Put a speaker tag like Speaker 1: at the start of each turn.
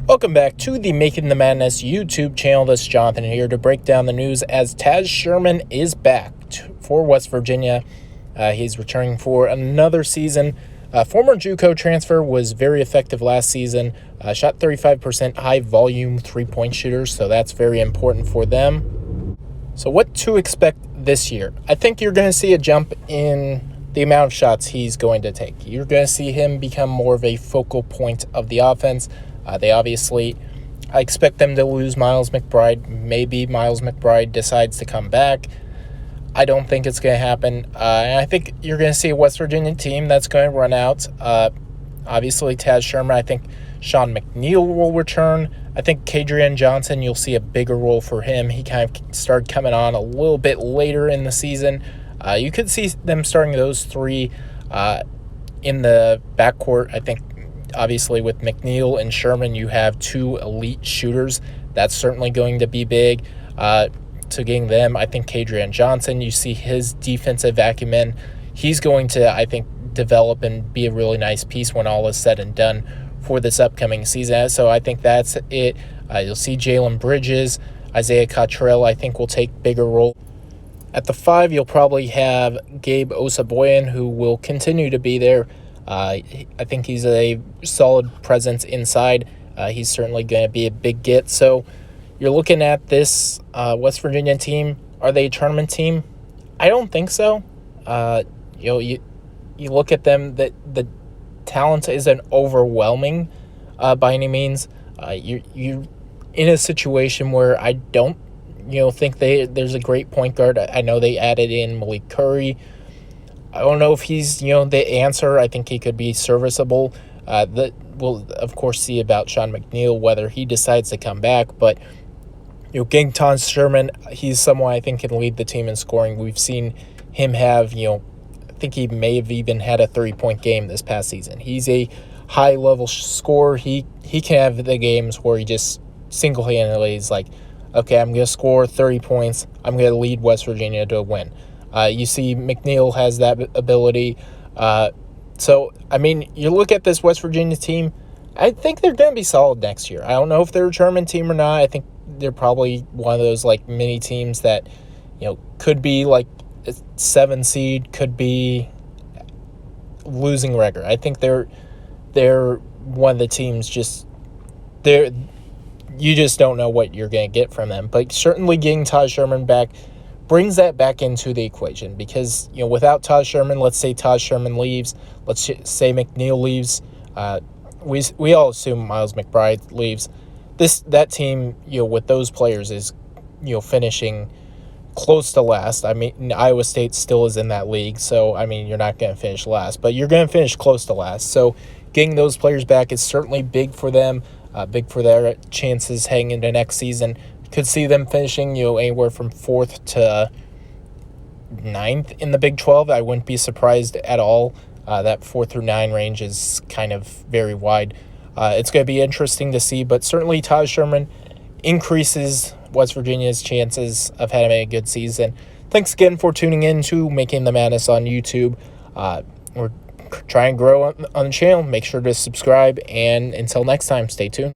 Speaker 1: Welcome back to the Making the Madness YouTube channel. This is Jonathan here to break down the news as Taz Sherman is back for West Virginia. He's returning for another season. Former JUCO transfer, was very effective last season. Shot 35% high volume three-point shooters, so that's very important for them. So what to expect this year? I think you're going to see a jump in the amount of shots he's going to take. You're going to see him become more of a focal point of the offense. I expect them to lose Miles McBride. Maybe Miles McBride decides to come back. I don't think it's going to happen. And I think you're going to see a West Virginia team that's going to run out. Obviously, Taz Sherman, I think Sean McNeil will return. I think Kadrian Johnson, you'll see a bigger role for him. He kind of started coming on a little bit later in the season. You could see them starting those three in the backcourt. I think obviously with McNeil and Sherman, you have two elite shooters. That's certainly going to be big to getting them. I think Kadrian Johnson, you see his defensive acumen. He's going to, I think, develop and be a really nice piece when all is said and done for this upcoming season. So I think that's it. You'll see Jalen Bridges, Isaiah Cottrell, I think will take bigger role. At the 5, you'll probably have Gabe Osaboyan, who will continue to be there. I think he's a solid presence inside. He's certainly going to be a big get. So you're looking at this West Virginia team. Are they a tournament team? I don't think so. You look at them, the talent isn't overwhelming by any means. You're in a situation where I don't think there's a great point guard. I know they added in Malik Curry. I don't know if he's, the answer. I think he could be serviceable. We'll, of course, see about Sean McNeil, whether he decides to come back. But, getting Taz Sherman, he's someone I think can lead the team in scoring. We've seen him have, I think he may have even had a 30-point game this past season. He's a high-level scorer. He can have the games where he just single-handedly is like, okay, I'm going to score 30 points. I'm going to lead West Virginia to a win. You see McNeil has that ability. So, you look at this West Virginia team, I think they're going to be solid next year. I don't know if they're a tournament team or not. I think they're probably one of those, mini teams that, could be, a 7 seed, could be losing record. I think they're one of the teams you just don't know what you're going to get from them. But certainly getting Taz Sherman back brings that back into the equation because, without Taz Sherman, let's say Taz Sherman leaves, let's say McNeil leaves, we all assume Miles McBride leaves. That team, with those players is, finishing close to last. Iowa State still is in that league, so, you're not going to finish last, but you're going to finish close to last. So getting those players back is certainly big for them, big for their chances heading into next season. Could see them finishing, anywhere from 4th to 9th in the Big 12. I wouldn't be surprised at all. That 4 through 9 range is kind of very wide. It's going to be interesting to see, but certainly Taz Sherman increases West Virginia's chances of having a good season. Thanks again for tuning in to Making the Madness on YouTube. We're trying to grow on the channel. Make sure to subscribe, and until next time, stay tuned.